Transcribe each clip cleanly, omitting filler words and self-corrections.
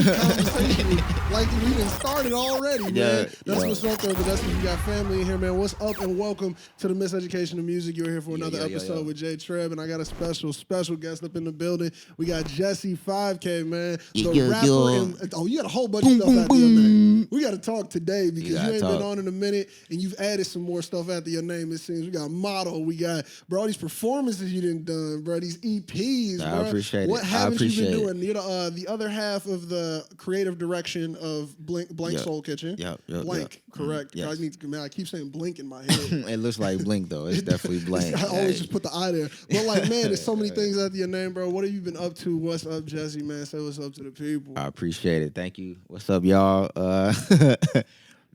conversation like we done started already, man. Yeah, That's yeah. what's up, though. But that's what we got family in here, man. What's up, and welcome to the Miseducation of Music. You're here for another episode with J-Treb, and I got a special guest up in the building. We got Jesse 5K, man. The rapper. And, you got a whole bunch of stuff after your name. We got to talk today because you ain't been on in a minute, and you've added some more stuff after your name, it seems. We got Model. We got, bro, all these performances you done, bro. These EPs, bro. I appreciate it. What haven't you been doing? You're the other half of the creative direction of Blnk Soul Kitchen. Blnk, correct. Yes. I keep saying Blink in my head. It looks like Blnk, though. It's definitely Blnk. I always just put the I there. But, like, man, there's so many things after your name, bro. What have you been up to? What's up, Jesse, man? Say what's up to the people. I appreciate it. Thank you. What's up, y'all?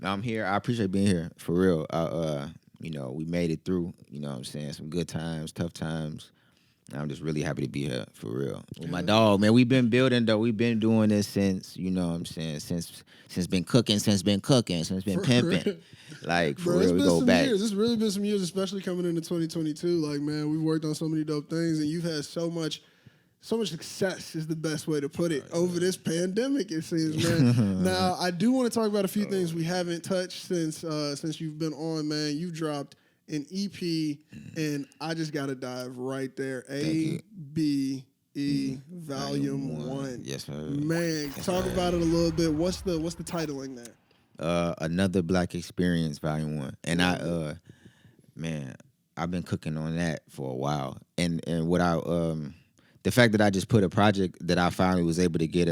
I'm here. I appreciate being here, for real. We made it through, you know what I'm saying? Some good times, tough times. I'm just really happy to be here, for real. With my dog, man, we've been building, though. We've been doing this since, you know what I'm saying, since been cooking, since been pimping. Like, for real, we go back. It's really been some years, especially coming into 2022. Like, man, we've worked on so many dope things, and you've had so much success is the best way to put it over this pandemic, it seems, man. Now, I do want to talk about a few things we haven't touched since you've been on, man. You've dropped an EP, and I just got to dive right there. A.B.E. Volume 1. Yes, sir. Man, talk about it a little bit. What's the titling there? Another Black Experience, Volume 1. And I've been cooking on that for a while. And what the fact that I just put a project that I finally was able to get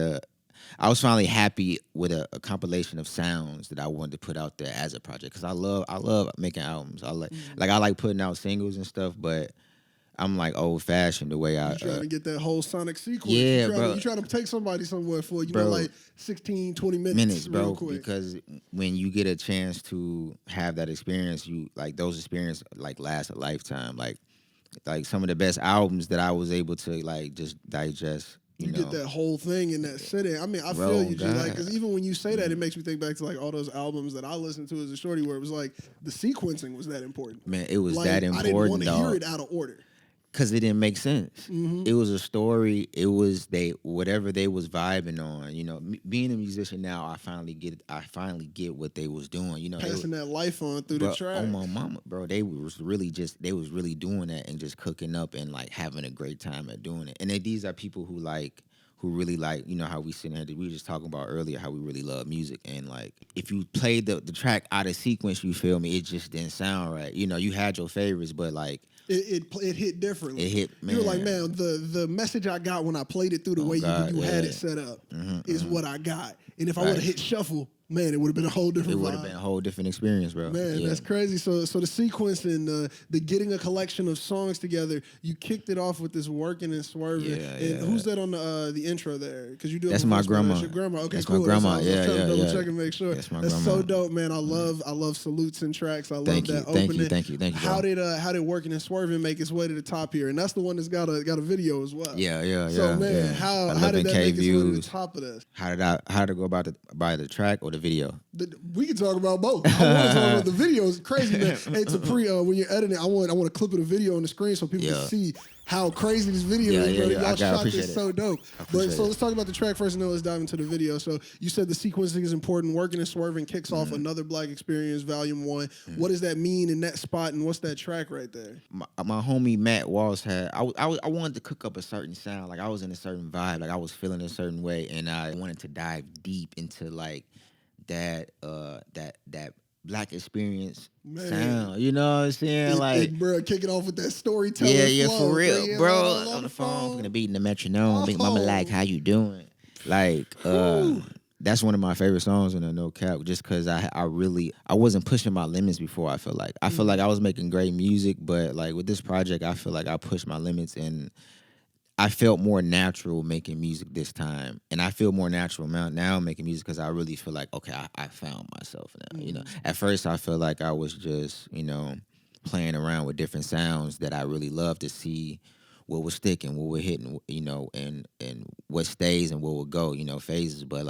I was finally happy with a compilation of sounds that I wanted to put out there as a project, because I love making albums. I like putting out singles and stuff, but I'm like old fashioned the way I trying to get that whole sonic sequence. Yeah, you're trying to take somebody somewhere for like 16, 20 minutes, bro. Real quick. Because when you get a chance to have that experience, those experiences last a lifetime. Like some of the best albums that I was able to just digest. You know? Get that whole thing in that sitting. I mean, I feel you, G. Because even when you say that, it makes me think back to all those albums that I listened to as a shorty, where it was like the sequencing was that important. Man, it was that important. I didn't want to hear it out of order. Because it didn't make sense. Mm-hmm. It was a story. It was whatever they was vibing on. You know, being a musician now, I finally get what they was doing. You know, passing that life on through the track. Oh my mama, bro, they was really doing that and just cooking up and having a great time at doing it. And these are people who really you know, how we sitting here, we were just talking about earlier, how we really love music. And if you played the track out of sequence, you feel me, it just didn't sound right. You know, you had your favorites, but it hit differently. It hit, man. You were like, man, the message I got when I played it through the way you had it set up is what I got. And if I would have hit shuffle, man, it would have been a whole different vibe. It would have been a whole different experience, bro. Man, that's crazy. So the sequence and the getting a collection of songs together, you kicked it off with this working and swerving. And who's that on the intro there? Because you do. That's my grandma. That's your grandma. Okay, that's cool. My grandma. I'm trying to double check and make sure. That's my grandma. That's so dope, man. I love salutes and tracks. I love that opening. Thank you. How did working and swerving make its way to the top here? And that's the one that's got a video as well. Yeah. So man, how did that make its way to the top of this? How did I go about by the track or the video? We can talk about both. I want to talk about the video. It's crazy, man. Hey, to when you're editing, I want a clip of the video on the screen so people can see how crazy this video is, bro. Y'all shot this so dope. But so let's talk about the track first, and then let's dive into the video. So you said the sequencing is important. Working and swerving kicks off Another Black Experience, Volume 1. What does that mean in that spot, and what's that track right there? My homie Matt Walls had. I wanted to cook up a certain sound. I was in a certain vibe. I was feeling a certain way, and I wanted to dive deep into that Black experience sound, you know what I'm saying? Bro, kick it off with that storytelling. Yeah, flow, for real, bro. On the phone, finna beating the metronome. Big mama, how you doing? That's one of my favorite songs in a no cap. Just because I wasn't pushing my limits before. I feel like I was making great music, but with this project, I feel like I pushed my limits and I felt more natural making music this time, and I feel more natural now making music because I really feel like, okay, I found myself now. You know, at first I feel like I was just, playing around with different sounds that I really love to see what was sticking, what we're hitting, and what stays and what would go, phases. But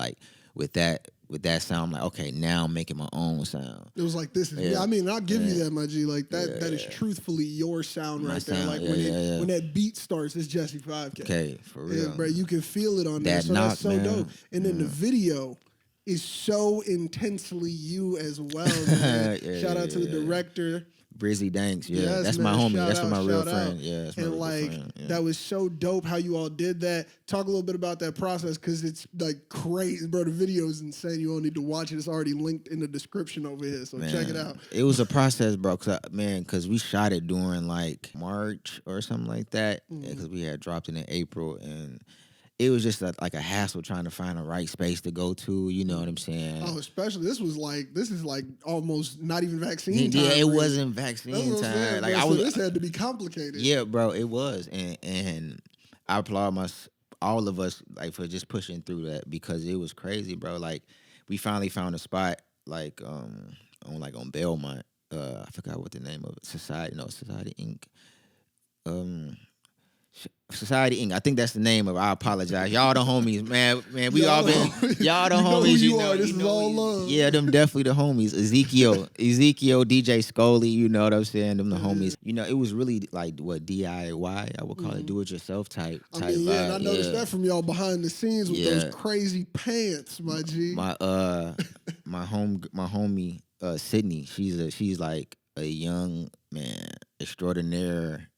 with that sound, I'm like, okay, now I'm making my own sound. It was like, this is me. I mean, I'll give you that, my G. Like that is truthfully your sound right there. Like when that beat starts, it's Jesse 5K. Okay, for real. Bro, you can feel it on there. So that's so dope. And then the video is so intensely you as well, man. Shout out to the director. Brizzy Danks, that's my homie. That's my real friend. Yeah, that's my real friend. That was so dope how you all did that. Talk a little bit about that process, because it's like crazy, bro. The video is insane. You all need to watch it. It's already linked in the description over here, so check it out. It was a process, bro. Because we shot it during like March or something like that, because we had dropped it in April, and it was just like a hassle trying to find the right space to go to. You know what I'm saying? Oh, especially this is like almost not even vaccine time. Yeah, it wasn't vaccine time. Saying, like so this had to be complicated. Yeah, bro, it was, and I applaud all of us like for just pushing through that, because it was crazy, bro. Like we finally found a spot like on Belmont. I forgot what the name of it. Society Inc. Society Inc. I think that's the name of it. I apologize. Y'all the homies, man. We all been y'all the homies. You know, this is all love. Yeah, them definitely the homies. Ezekiel, DJ Scully, you know what I'm saying? Them the homies. You know, it was really like what DIY, I would call it, do it yourself type vibe. And I noticed that from y'all behind the scenes with those crazy pants, my G. My homie Sydney, she's like a young man extraordinaire.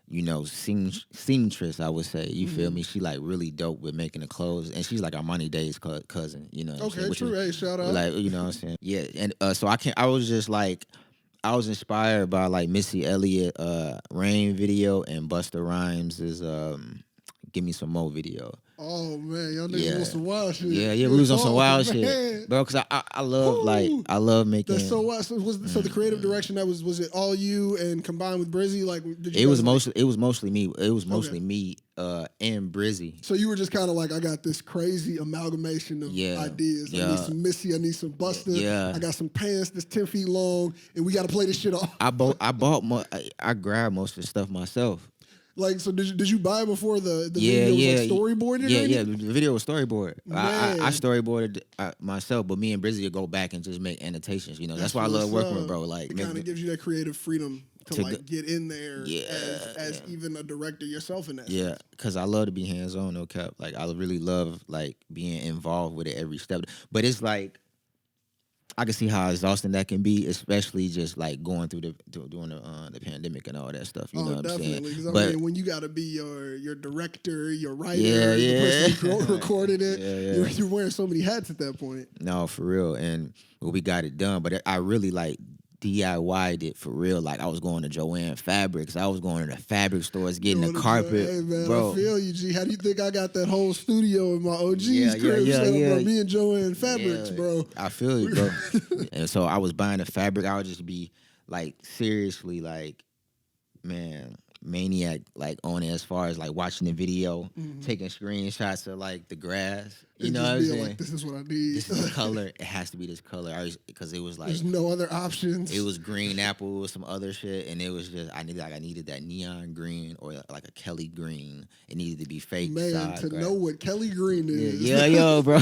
You know, seamstress, I would say. You feel me? She like really dope with making the clothes, and she's like Armani Day's cousin. You know. Okay, true. Hey, shout out. Like, you know what I'm saying? Yeah, and so I was just like, I was inspired by like Missy Elliott, Rain video, and Busta Rhymes' Give Me Some More video. Oh man, y'all niggas on some wild shit. Yeah, we was on some wild shit, bro. Because I love I love making. That's so wild. So the creative direction was it all you and combined with Brizzy? Like it was mostly me. It was mostly me and Brizzy. So you were just kind of like, I got this crazy amalgamation of ideas. I need some Missy. I need some Busta. Yeah. I got some pants that's 10 feet long, and we got to play this shit off. I grabbed most of the stuff myself. Like, so did you buy it before the video was like storyboarded? Yeah, the video was storyboarded. I storyboarded myself, but me and Brizzy would go back and just make annotations. You know, that's why I love working with bro. Like, it kind of gives you that creative freedom to like get in there as even a director yourself in that. Yeah, because I love to be hands on, no cap. Like, I really love like being involved with it every step. But it's like, I can see how exhausting that can be, especially just like going through during the pandemic and all that stuff. You know what I'm saying? Because I mean, when you got to be your director, your writer, the person who recorded it, you're wearing so many hats at that point. No, for real. And we got it done, but I really like DIY'd it for real. Like I was going to Joanne Fabrics. I was going to the fabric stores getting the carpet. Hey man, bro. I feel you, G. How do you think I got that whole studio in my OG's crib set up, bro? Me and Joanne Fabrics, bro. I feel you, bro. And so I was buying the fabric. I would just be like seriously like, man, maniac like on it as far as like watching the video, taking screenshots of like the grass. You know what I'm saying? Like, this is what I need. This is the color. It has to be this color. Because it was like there's no other options. It was green apple with some other shit, and it was just I needed that neon green or like a Kelly green. It needed to be fake. Man, to know what Kelly green is. Yeah, yo, bro.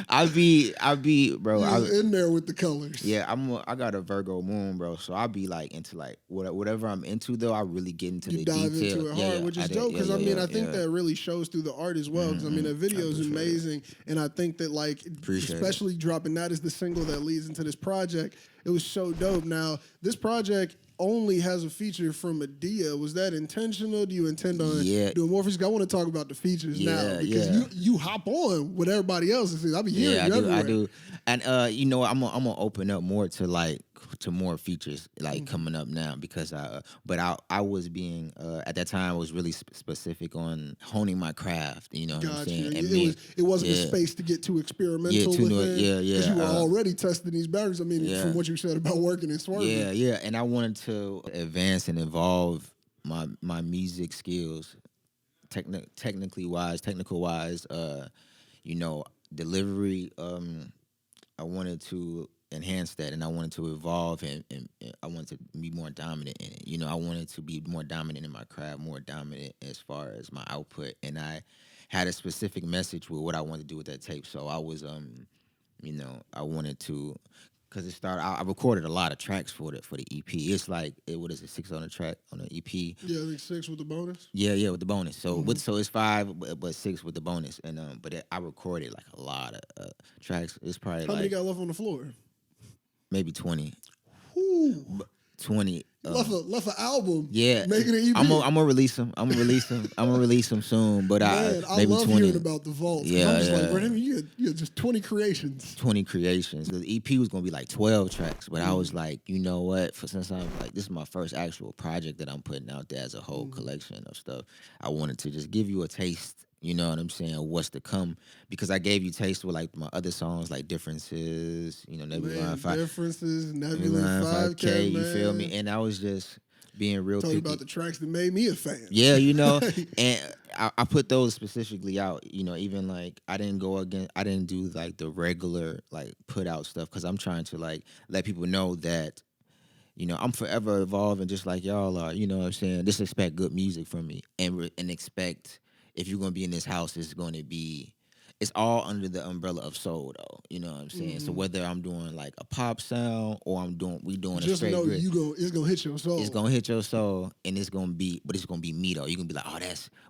I be, bro. I was in there with the colors. Yeah, I got a Virgo moon, bro. So I be like into like whatever I'm into though. I really get into the detail. You dive into it hard, which is dope. Because I mean, I think that really shows through the art as well. Because I mean, that video is amazing, and I think that like, especially dropping that as the single that leads into this project, it was so dope. Now, this project only has a feature from A.B.E. Was that intentional? Do you intend on doing more features? I want to talk about the features now because you hop on with everybody else. I'll be hearing you everywhere. I do. And you know, I'm gonna open up more to more features like coming up now because I was being at that time I was really specific on honing my craft. You know what I'm saying? And it wasn't a space to get too experimental with it. Because you were already testing these boundaries. I mean, from what you said about working and swerving. Yeah. And I wanted to advance and evolve my music skills, technical wise. You know, delivery. I wanted to enhance that, and I wanted to evolve, and I wanted to be more dominant in it. You know, I wanted to be more dominant in my craft, more dominant as far as my output, and I had a specific message with what I wanted to do with that tape. So I was I wanted to, because it started. I recorded a lot of tracks for the EP. It's like what is it, 6 on the track on the EP? Yeah, I think 6 with the bonus. Yeah, with the bonus. So so it's 5, but 6 with the bonus. And I recorded like a lot of tracks. It's probably how many got left on the floor? Maybe 20. Whew. 20. Left an album. Yeah, making an EP. I'm gonna release them. I'm gonna release them soon. But Man, I maybe love 20. hearing about the vault. Yeah, I'm just like, bro, you had just 20 creations. 20 creations. The EP was gonna be like 12 tracks, but I was like, you know what? Since I'm like, this is my first actual project that I'm putting out there as a whole collection of stuff. I wanted to just give you a taste. You know what I'm saying? What's to come? Because I gave you taste with like my other songs, like Differences. Nebula 5. Differences, Nebula 5K. You feel me? And I was just being real picky. Talking about the tracks that made me a fan. Yeah, and I put those specifically out. Even like I didn't do like the regular like put out stuff because I'm trying to like let people know that I'm forever evolving just like y'all are. You know what I'm saying? Just expect good music from me and expect. If you're gonna be in this house, it's all under the umbrella of soul, though. You know what I'm saying? So whether I'm doing like a pop sound or we doing just a straight know grit, it's gonna hit your soul. It's gonna hit your soul, and it's gonna be me though. You're gonna be like, oh,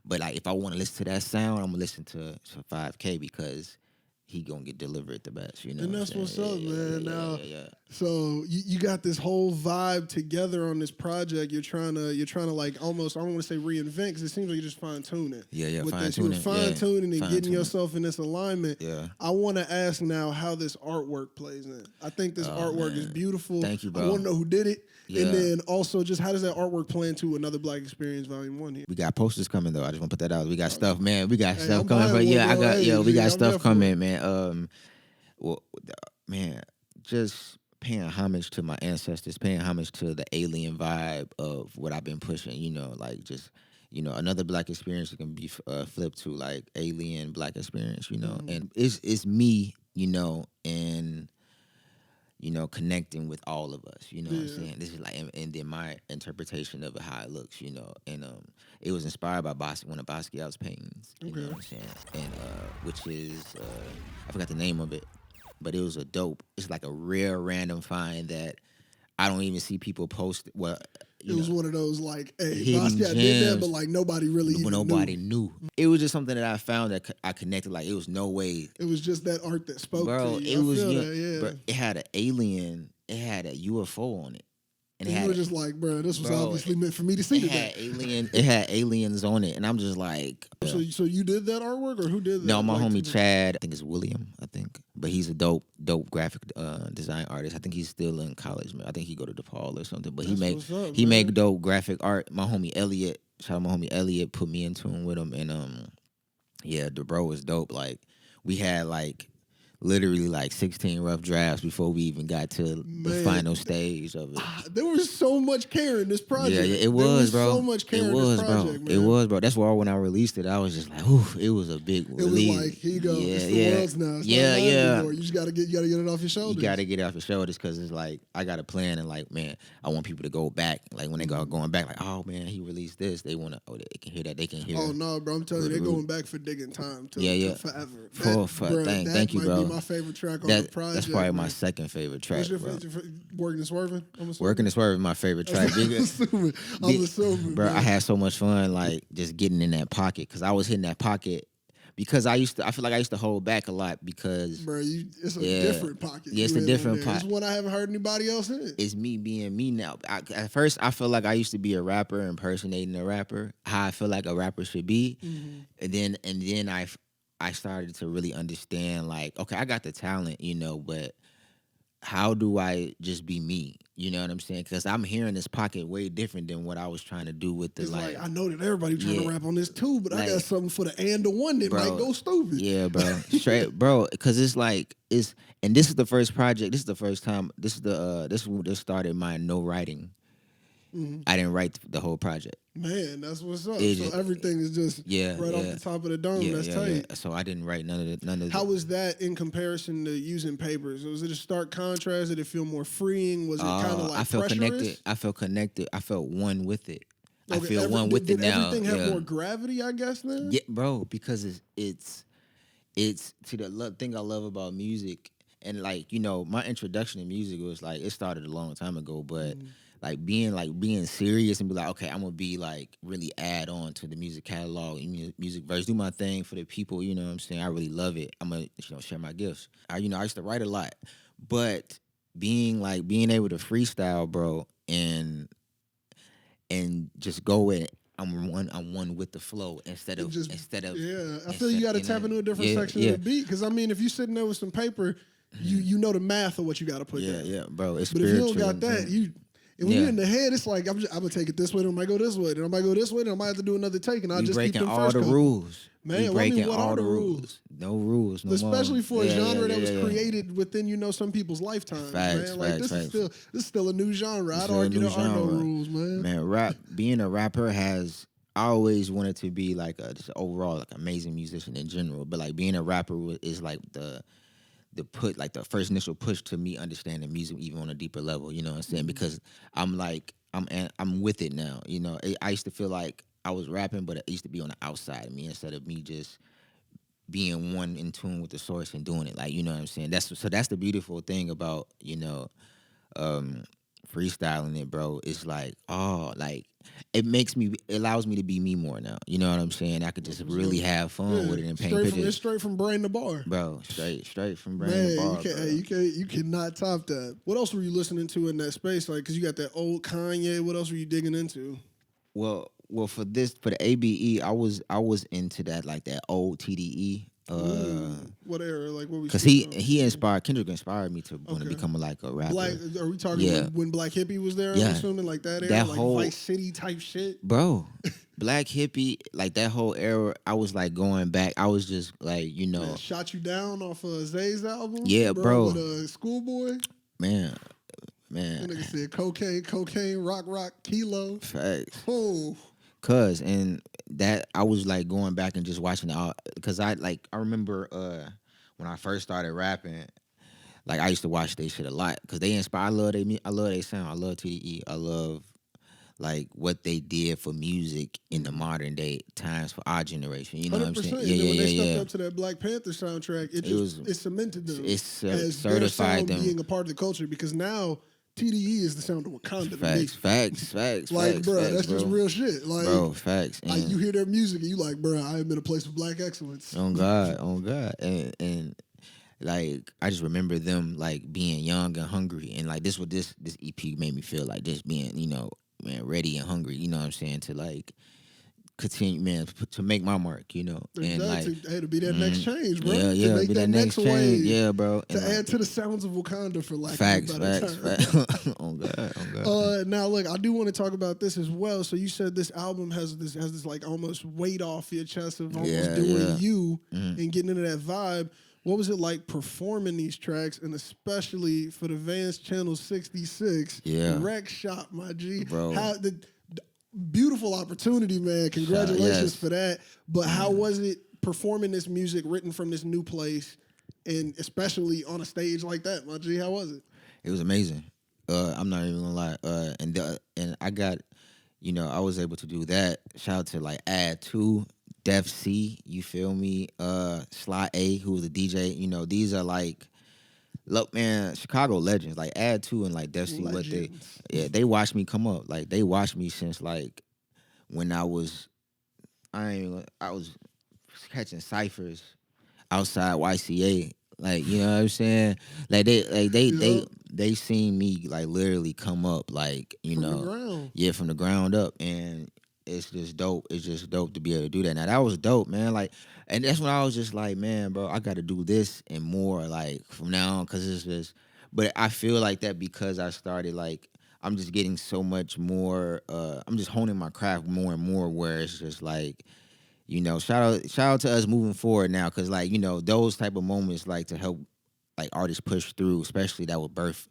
but like if I want to listen to that sound, I'm gonna listen to 5K because he gonna get delivered the best, And that's what's up, man. Yeah. So you got this whole vibe together on this project. You're trying to like almost, I don't want to say reinvent because it seems like you're just fine tuning. Yeah, with fine this, tuning. you're fine tuning and getting Fine-tuning. yourself in this alignment. Yeah. I want to ask now how this artwork plays in. I think this artwork is beautiful. Thank you, bro. I want to know who did it. Yeah. And then also just how does that artwork play into Another Black Experience Volume 1 here? We got posters coming though. I just want to put that out. We got stuff, man. We got stuff I'm coming. buying one, I bro. got Hey, we got I'm stuff there for coming, man. Well, man, just paying homage to my ancestors, paying homage to the alien vibe of what I've been pushing. Like just another Black experience can be flipped to like alien Black experience. And it's me, and connecting with all of us. What I'm saying? This is like, and then my interpretation of it, how it looks. And it was inspired by one of Basquiat's paintings. You know what I'm saying? And which is I forgot the name of it. But it was a dope. It's like a rare random find that I don't even see people post. Well, it was one of those like, hey, hidden Basquiat did that, but like nobody really knew. It was just something that I found that I connected. Like it was no way. It was just that art that spoke bro, to you. Bro, it had an alien. It had a UFO on it. And you were just like, bro, this was obviously meant for me to see today. It had aliens on it, and I'm just like. So you did that artwork, or who did that? No, my homie Chad. I think it's William. But he's a dope graphic design artist. I think he's still in college, man. I think he go to DePaul or something. But he make dope graphic art. My homie Elliot, shout out my homie Elliot, put me in tune with him, and the bro was dope. Like we had like. Literally like 16 rough drafts before we even got to the final stage of it. There was so much care in this project. Yeah, it was, bro. So much care in this project, man. It was, bro. That's why when I released it, I was just like, ooh, it was a big release. It was like, here you go. It's the world's now. It's not anymore. You just gotta get it off your shoulders. You gotta get it off your shoulders because it's like I got a plan and like, man, I want people to go back. Like when they go going back, like, oh man, he released this. They wanna, they can hear that. They can hear. Oh no, bro, I'm telling you, they're going back for digging time. Till forever. Thank you, bro. Be my favorite track on the project. That's probably my second favorite track. What's your favorite? Working and Swerving? Working and Swerving is my favorite track. I'm assuming. Bro, I had so much fun like just getting in that pocket because I was hitting that pocket because I feel like I used to hold back a lot because bro, it's a different pocket. Yeah, it's a different pocket. It's one I haven't heard anybody else in. It's me being me now. At first, I felt like I used to be a rapper impersonating a rapper, how I feel like a rapper should be, and then I started to really understand, like, okay, I got the talent, but how do I just be me? You know what I'm saying? Because I'm hearing this pocket way different than what I was trying to do with the, it's like I know that everybody trying to rap on this too, but I got something for the and the one that might go stupid. Yeah, bro. Straight, bro. Because it's like, and this is the first project. This is the first time. This started my no writing. I didn't write the whole project. Man, that's what's up. So everything is just right off the top of the dome. That's tight. Yeah. So I didn't write none of it. How was that in comparison to using papers? Was it a stark contrast? Did it feel more freeing? Was it kind of like I felt pressurous? connected. I felt connected. I felt one with it. I feel one with it now. Everything have more gravity, I guess, then? Yeah, bro, because it's see the thing I love about music, and like, you know, my introduction to music was like, it started a long time ago, but like being serious and be like, okay, I'm gonna be like really add on to the music catalog, music verse, do my thing for the people, you know what I'm saying? I really love it. I'm gonna, you know, share my gifts. I used to write a lot, but being able to freestyle, bro, and just go in. I'm one with the flow instead of yeah. I feel you got to tap into a different section of the beat, because I mean, if you sitting there with some paper, you know the math of what you got to put down. Yeah, bro. It's but if you don't got spiritual, that, and when you're in the head, it's like I'm gonna take it this way, then I might go this way, then I might go this way, then I might have to do another take, and I'll just keep them all the rules. Man, what are the rules? No rules, no especially more. For a genre that was created within, some people's lifetime. Man, like this is still a new genre. I'd argue there are no rules, man. Man, being a rapper I always wanted to be like just overall like amazing musician in general, but like being a rapper is like the first initial push to me understanding music even on a deeper level. You know what I'm saying? Because I'm with it now. You know, I used to feel like I was rapping, but it used to be on the outside of me instead of me just being one in tune with the source and doing it. Like, you know what I'm saying? That's the beautiful thing about, freestyling it, bro. It's like, it allows me to be me more now. You know what I'm saying? I could just really have fun with it and paint pictures. It's straight from brain to bar, bro. Straight from brain to bar. You cannot top that. What else were you listening to in that space? Like, cause you got that old Kanye. What else were you digging into? Well, for the A.B.E, I was into that, like that old TDE. What era? Like, what we? Because Kendrick inspired me to want to become a rapper. Are we talking when Black Hippie was there? Yeah. I'm assuming like that era, that like whole Vice City type shit, bro. Black Hippie, like that whole era. I was like going back. I was just like, Man, Shot You Down off of Zay's album. Yeah, bro. With Schoolboy. Man. That nigga said cocaine, rock, kilo. Facts. Oh. And that I was like going back and just watching it all, because I remember when I first started rapping, like I used to watch they shit a lot because they inspire. I love they sound. I love TDE. I love like what they did for music in the modern day times for our generation. You know what I'm saying? Yeah. When they stepped up to that Black Panther soundtrack, it cemented them. It certified them being a part of the culture, because now TDE is the sound of Wakanda. Facts. Like, bro, that's just real shit. Like, bro, facts. Like, you hear their music and you like, bro, I am in a place of black excellence. On God. And like, I just remember them like being young and hungry, and like this EP made me feel like just being, ready and hungry. You know what I'm saying? To like continue, man, to make my mark, and like to be that next change, bro. Yeah, to make be that next change, wave, bro. To add to the sounds of Wakanda, for lack facts, of a better term. On God. Now, look, I do want to talk about this as well. So you said this album has this like almost weight off your chest of almost doing you and getting into that vibe. What was it like performing these tracks, and especially for the Vans Channel 66 Rec Shop, my G? Bro. Beautiful opportunity, man. Congratulations for that. But how was it performing this music written from this new place, and especially on a stage like that, my G? How was it? It was amazing. I'm not even gonna lie. And I got, I was able to do that. Shout out to like A.B.E, Def C, you feel me? Sly A, who was the DJ. These are like, look, man, Chicago legends, like A.B.E and like Def C, they watched me come up. Like they watched me since like when I was catching ciphers outside YCA. Like, you know what I'm saying? Like they seen me like literally come up, like, from the ground. from the ground up, and it's just dope. It's just dope to be able to do that. Now that was dope, man. Like, and that's when I was just like, man, bro, I got to do this and more, like, from now on, because it's just. But I feel like that because I started, like, I'm just getting so much more. I'm just honing my craft more and more, where it's just like, shout out to us moving forward now, because like, those type of moments, like, to help like artists push through, especially that would birth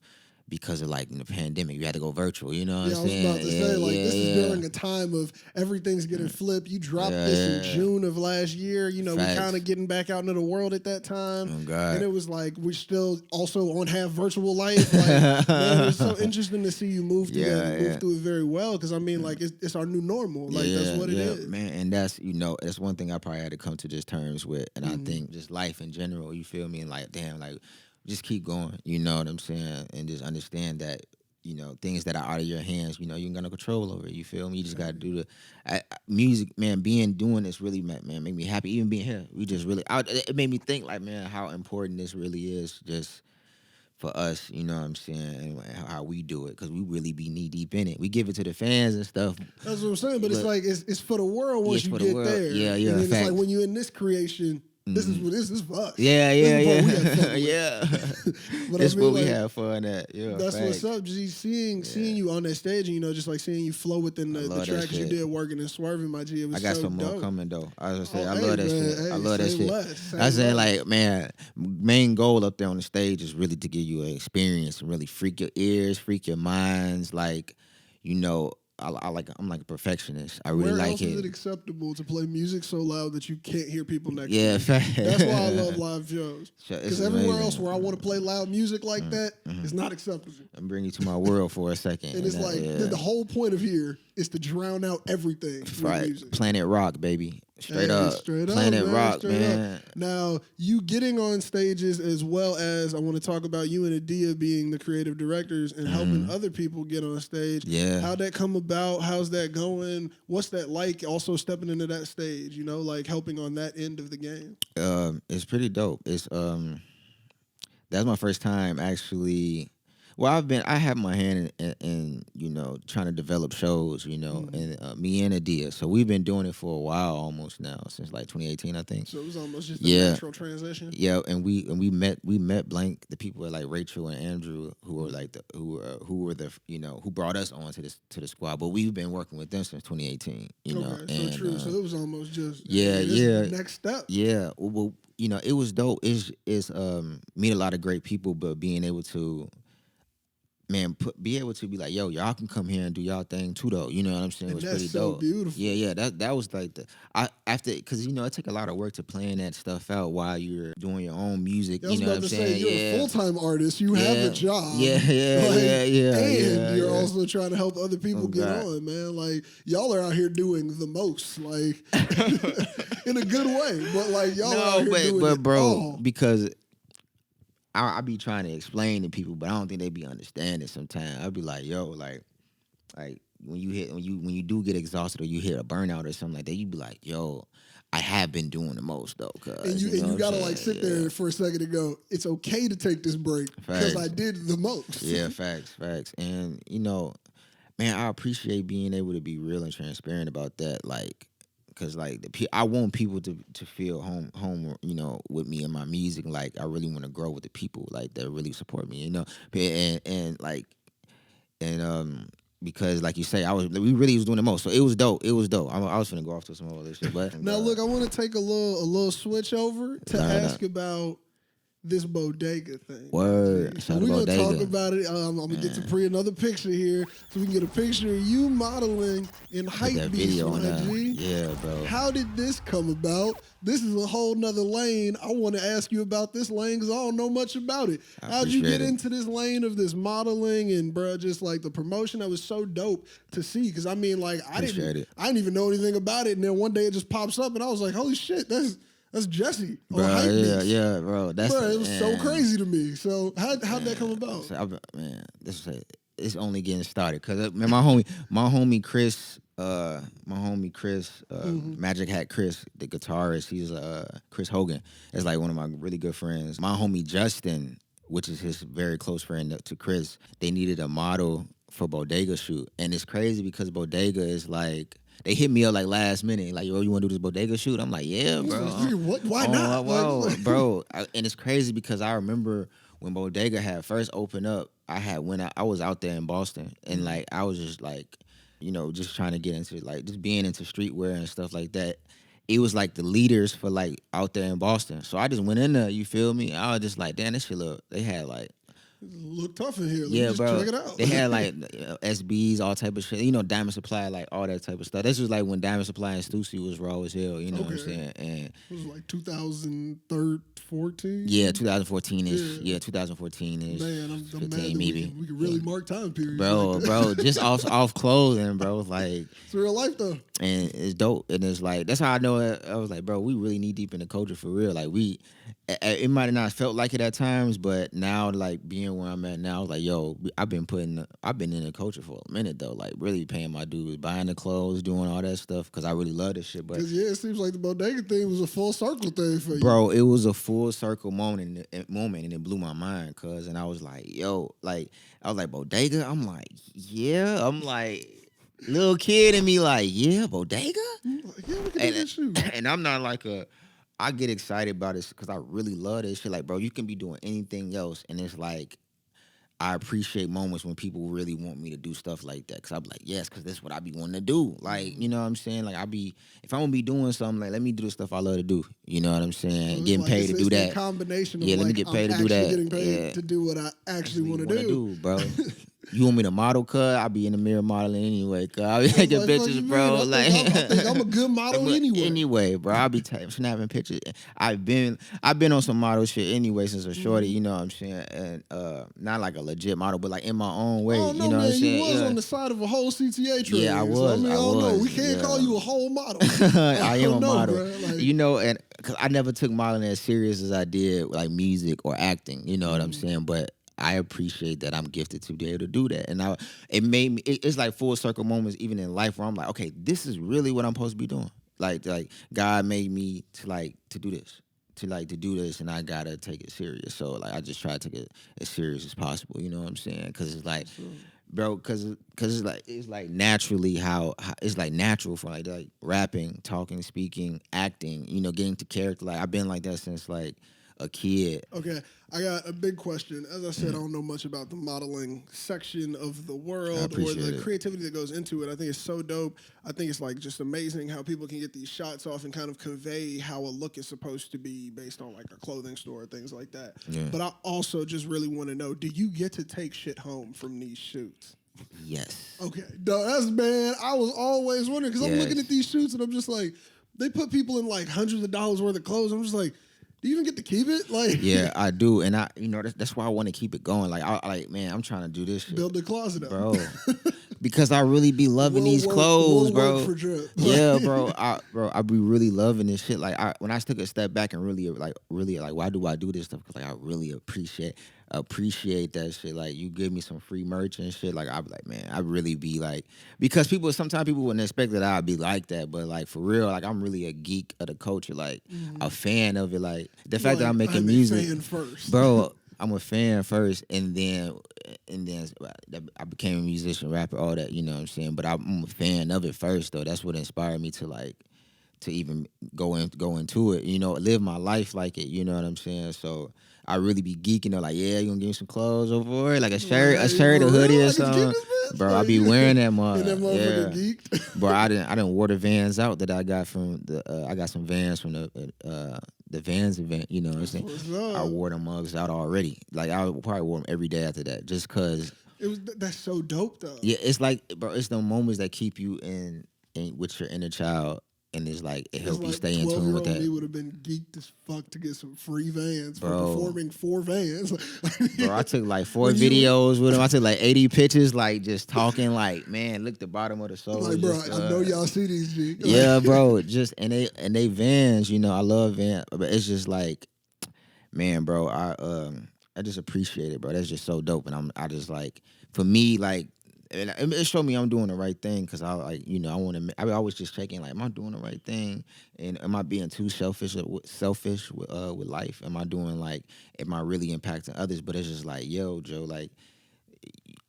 because of like the pandemic, you had to go virtual. You know what I'm saying? I was about to say, like, this is during a time of everything's getting flipped. You dropped this in June of last year. You know, we kind of getting back out into the world at that time. Oh, God. And it was like, we're still also on half virtual life. Like, man, it's so interesting to see you move through that and move through it very well. Because, I mean, like, it's our new normal. Like, that's what it is. Man, and that's, you know, that's one thing I probably had to come to just terms with. And I think just life in general, you feel me? And like, damn, like, just keep going, you know what I'm saying? And just understand that, you know, things that are out of your hands, you know, you ain't got no control over it, you feel me? You just got to do the music, man, doing this really, man, make me happy. Even being here, we just really, it made me think like, man, how important this really is just for us, you know what I'm saying, and how we do it, because we really be knee deep in it. We give it to the fans and stuff. That's what I'm saying, but it's like, it's for the world once you get there. Yeah, and then it's like when you're in this creation, this is what this is for us. Yeah. But That's I mean, what we like, have fun at. Yeah, that's what's up. Just seeing you on that stage, and you know, just like seeing you flow within the tracks you did, working and swerving, my G. It was I got so some dope. more coming though. I was gonna say, I hey, love that man, shit. Hey, I love that shit. I said, like, man, main goal up there on the stage is really to give you an experience and really freak your ears, freak your minds, like, you know. I'm like a perfectionist. I really like it. Where else is it acceptable to play music so loud that you can't hear people next to you? That's why I love live shows. Because everywhere else where I want to play loud music like that, it's not acceptable. I'm bringing you to my world for a second. And it's like, the whole point of here is to drown out everything right. Music. Planet Rock, baby. Straight up. Planet Rock, man. Now, you getting on stages, as well as I want to talk about you and A.B.E being the creative directors and helping other people get on stage. Yeah. How'd that come about? How's that going? What's that like, also stepping into that stage, you know, like helping on that end of the game? It's pretty dope. It's that's my first time actually. Well, I have my hand in you know, trying to develop shows, you know, and me and A.B.E. So we've been doing it for a while, almost now, since like 2018, I think. So it was almost just a natural transition. Yeah, and we met Blnk, the people like Rachel and Andrew, who were like who were the you know, who brought us on to the squad. But we've been working with them since 2018, you know. So true. So it was almost just the next step. Yeah, well, you know, it was dope. It's meet a lot of great people, but being able to, man, be able to be like, yo, y'all can come here and do y'all thing too, though. You know what I'm saying? It was pretty dope. Beautiful. Yeah. That was like because you know, it take a lot of work to plan that stuff out while you're doing your own music. You know what I'm saying? You're a full-time artist. You have a job. Yeah. And you're also trying to help other people get on, man. Like, y'all are out here doing the most, like in a good way. But like, y'all are out here doing it all. Because I be trying to explain to people, but I don't think they be understanding sometimes. I'll be like, yo, like when you do get exhausted or you hit a burnout or something like that, you be like, yo, I have been doing the most though. And you gotta like sit there for a second and go, it's okay to take this break because I did the most. Yeah, facts. And you know, man, I appreciate being able to be real and transparent about that, like. Cause like I want people to feel home, you know, with me and my music. Like I really want to grow with the people like that really support me, you know, and because like you say, we really was doing the most, so it was dope. I was finna go off to some other shit, but now look, I want to take a little switch over to ask about this Bodega thing. Word. So we're going to talk about it. I'm going to get to another picture here so we can get a picture of you modeling in hype beats, my G. Yeah, bro. How did this come about? This is a whole nother lane. I want to ask you about this lane because I don't know much about it. How'd you get into this lane of this modeling and, bro, just like the promotion? That was so dope to see because, I mean, like, I didn't even know anything about it. And then one day it just pops up and I was like, holy shit, that's Jesse. Bro, yeah, bro. It was so crazy to me. So how'd that come about? Man, it's only getting started. Cause man, my homie Chris, Magic Hat Chris, the guitarist, he's Chris Hogan, is like one of my really good friends. My homie Justin, which is his very close friend to Chris, they needed a model for Bodega shoot, and it's crazy because Bodega is like. They hit me up like last minute, like, yo, you want to do this Bodega shoot? I'm like, yeah, bro. What? Why not? Whoa, bro. And it's crazy because I remember when Bodega had first opened up, I was out there in Boston, and like I was just like, you know, just trying to get into like just being into streetwear and stuff like that. It was like the leaders for like out there in Boston. So I just went in there, you feel me? I was just like, damn, this shit look. They had like Look tough in here. Let me Yeah, just bro. check it out. They had like SBs, all type of shit. You know, Diamond Supply, like all that type of stuff. This was like when Diamond Supply and Stussy was raw as hell. You know what I'm saying? And it was like 2014. Yeah, 2014 ish. Yeah, 2014 ish. Man, I'm 15 mad maybe. We can really mark time periods. Bro, like bro, just off clothing, bro. Like it's real life though. And it's dope. And it's like that's how I know it. I was like, bro, we really knee deep in the culture for real. Like it might have not felt like it at times, but now like being where I'm at now, I was like, yo, I've been in the culture for a minute though. Like really paying my dues, buying the clothes, doing all that stuff because I really love this shit. But yeah, it seems like the Bodega thing was a full circle thing for you, bro. It was a full circle moment, and it blew my mind, cuz. And I was like, yo, like I was like Bodega. I'm like, yeah. I'm like. Little kid in me like, yeah, Bodega? Like, yeah, we can do this shoot. And I'm not like I get excited about this because I really love this shit. Like, bro, you can be doing anything else. And it's like, I appreciate moments when people really want me to do stuff like that. Because I'm like, yes, because this is what I be wanting to do. Like, you know what I'm saying? Like, if I'm going to be doing something, like, let me do the stuff I love to do. You know what I'm saying? So getting paid to do that. Combination of let me get paid to do that. Getting paid to do what I actually want to do. Bro. You want me to model, cuz? I'll be in the mirror modeling anyway, cuz. I'll be taking pictures, bro. I think I'm a good model anyway. Anyway, bro, I'll be snapping pictures. I've been on some model shit anyway since a shorty, you know what I'm saying? And not like a legit model, but like in my own way, you know what I'm saying? You was on the side of a whole CTA train. Yeah, I was. So, I don't know. We can't call you a whole model. I am a model. Like, you know, and cause I never took modeling as serious as I did like music or acting, you know what I'm saying? But I appreciate that I'm gifted to be able to do that. And it made me, it's like full circle moments even in life where I'm like, okay, this is really what I'm supposed to be doing. Like God made me to do this. To do this, and I gotta take it serious. So like I just try to take it as serious as possible. You know what I'm saying? Because it's like, bro, because it's like naturally how it's like natural for like rapping, talking, speaking, acting. You know, getting to character. Like I've been like that since like a kid. Okay, I got a big question. As I said, I don't know much about the modeling section of the world or the creativity that goes into it. I think it's so dope. I think it's like just amazing how people can get these shots off and kind of convey how a look is supposed to be based on like a clothing store, things like that. Yeah. But I also just really want to know, do you get to take shit home from these shoots? Yes. Okay. No, that's, man, I was always wondering because I'm looking at these shoots and I'm just like, they put people in like hundreds of dollars worth of clothes. I'm just like, do you even get to keep it? Like, yeah, I do, and that's why I want to keep it going. Like, I'm trying to do this shit. Build the closet up, bro, because I really be loving these clothes, bro. Yeah, bro, I be really loving this shit. Like, when I took a step back and really, why do I do this stuff? Because like I really appreciate that shit. Like, you give me some free merch and shit. Like, I be like, man, I really be like, because sometimes people wouldn't expect that I'd be like that, but like for real, like I'm really a geek of the culture, like a fan of it. Like the fact that I'm making music, fan first. bro. I'm a fan first, and then I became a musician, rapper, all that. You know what I'm saying? But I'm a fan of it first, though. That's what inspired me to even go into it. You know, live my life like it. You know what I'm saying? So I really be geeking. Like, yeah, you gonna give me some clothes over it, like a shirt, a hoodie or something. Bro, I be wearing that motherfucker. Geeked. Bro, I didn't wore the Vans out that I got from I got some Vans from the Vans event. You know what I'm saying? I wore them mugs out already. Like I probably wore them every day after that, just cause. That's so dope though. Yeah, it's like, bro, it's the moments that keep you in with your inner child. And it's like it helps you stay in tune with that. Me would have been geeked as fuck to get some free Vans for performing 4 Vans. Bro, I took like 4 videos with him. I took like 80 pictures, like just talking, like, man, look the bottom of the soul. Like, bro, I know y'all see these G. Yeah, bro, just and they Vans, you know, I love Vans, but it's just like, man, bro, I just appreciate it, bro. That's just so dope, and I just like, for me, like. And it showed me I'm doing the right thing because I like, you know, I always just checking like, am I doing the right thing? And am I being too selfish with life? Am I doing like, am I really impacting others? But it's just like, yo, Joe, like,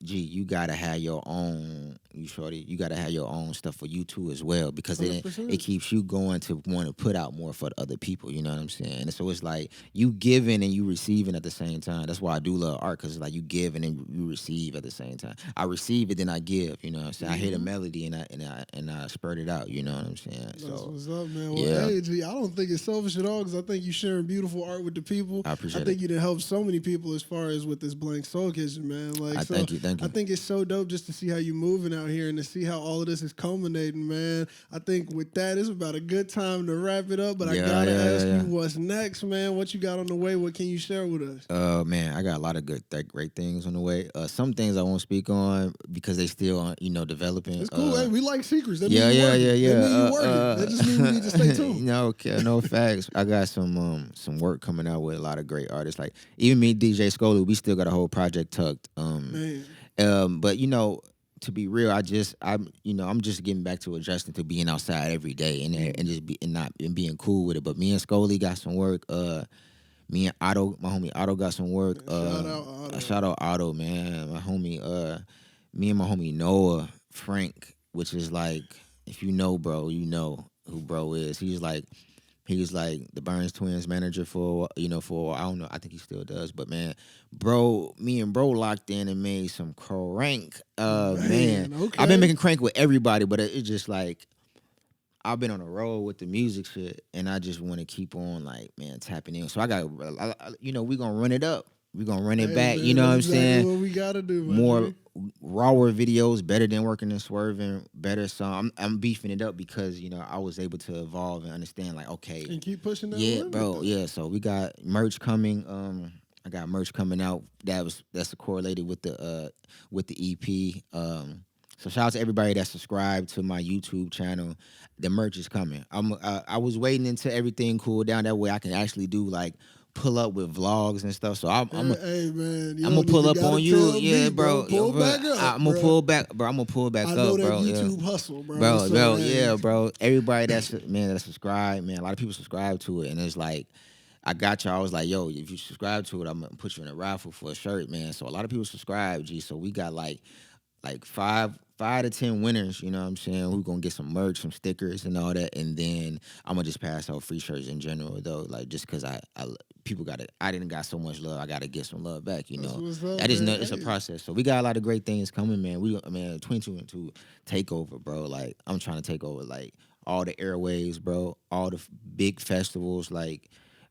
you gotta have your own. You gotta have your own stuff for you too as well, because it keeps you going to want to put out more for the other people. You know what I'm saying? And so it's like you giving and you receiving at the same time. That's why I do love art, because it's like you give and then you receive at the same time. I receive it, then I give. You know what I'm saying? I hear the melody and I spurt it out. You know what I'm saying? That's what's up, man. Well, hey, G, I don't think it's selfish at all, because I think you sharing beautiful art with the people. I appreciate it. I think you done helped so many people as far as with this Blnk Soul Kitchen, man. Like, thank you. I think it's so dope just to see how you moving out here and to see how all of this is culminating, man. I think with that, it's about a good time to wrap it up. But I gotta ask you, what's next, man? What you got on the way? What can you share with us? Man, I got a lot of great things on the way. Some things I won't speak on because they still, developing. It's cool. Hey, we like secrets. That yeah. That mean you working. That just means we need to stay tuned. No facts. I got some work coming out with a lot of great artists. Like even me, DJ Scully, we still got a whole project tucked. But to be real, I'm just getting back to adjusting to being outside every day and just being cool with it. But me and Scully got some work. Me and Otto, my homie Otto, got some work. Shout out Otto, man. My homie, me and my homie Noah Frank, which is like, if you know bro, you know who bro is. He was like the Burns Twins manager for I don't know, I think he still does, but man, me and bro locked in and made some crank. Man. Okay. I've been making crank with everybody, but it's just like I've been on a roll with the music shit, and I just want to keep on tapping in. So I got, we gonna run it up. We gonna run it back. Man, you know what I'm saying? What we gotta do, man. More rawer videos, better than working and swerving, better. So I'm beefing it up because I was able to evolve and understand okay, and keep pushing that. Yeah, bro. Yeah. So we got merch coming. I got merch coming out. That's correlated with the EP. So shout out to everybody that subscribed to my YouTube channel. The merch is coming. I was waiting until everything cooled down. That way I can actually do pull up with vlogs and stuff. So I'm gonna pull up on you, bro. I'm gonna pull back, bro. I'm gonna pull back up, bro. YouTube hustle, bro. Bro. Everybody that subscribed, man. A lot of people subscribe to it, and it's like, I got y'all. I was like, yo, if you subscribe to it, I'm gonna put you in a raffle for a shirt, man. So a lot of people subscribe, G. So we got like 5 to 10 winners, you know what I'm saying? We're gonna get some merch, some stickers and all that, and then I'm gonna just pass out free shirts in general though, just cause I didn't got so much love, I gotta get some love back, That is it's a process. So we got a lot of great things coming, man. 2022 takeover, bro. I'm trying to take over all the airwaves, bro, all the big festivals,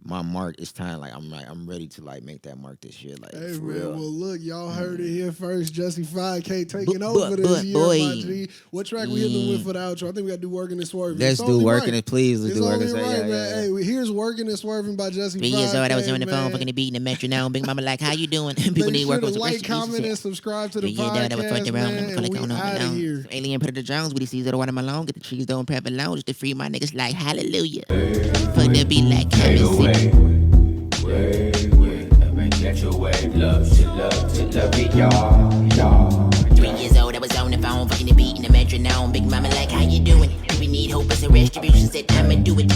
my mark is time. I'm ready to make that mark this year. Hey man, real. Well look, y'all heard it here first. Jesse 5K taking over this year, my G. What track we hitting with for the outro? I think we got to do Working and Swerving. Let's do Working and please. Let's do Working and Swerving. Hey, here's Working and Swerving by Jesse 5K. 3 years old, I was on the phone fucking the beat in the metronome. Big mama how you doing? People need work with like, comment, and subscribe to the podcast, man. And we out of here. Alien put the Jones with the Caesar, the watermelon. Get the cheese, don't prep and lounge to free my niggas like hallelujah. Fuck the beat like currency. Get your way, love it, y'all. 3 years old, I was on the phone, fucking the beat in the metronome. Big mama how you doing? We need hope as a retribution, said I'ma do it.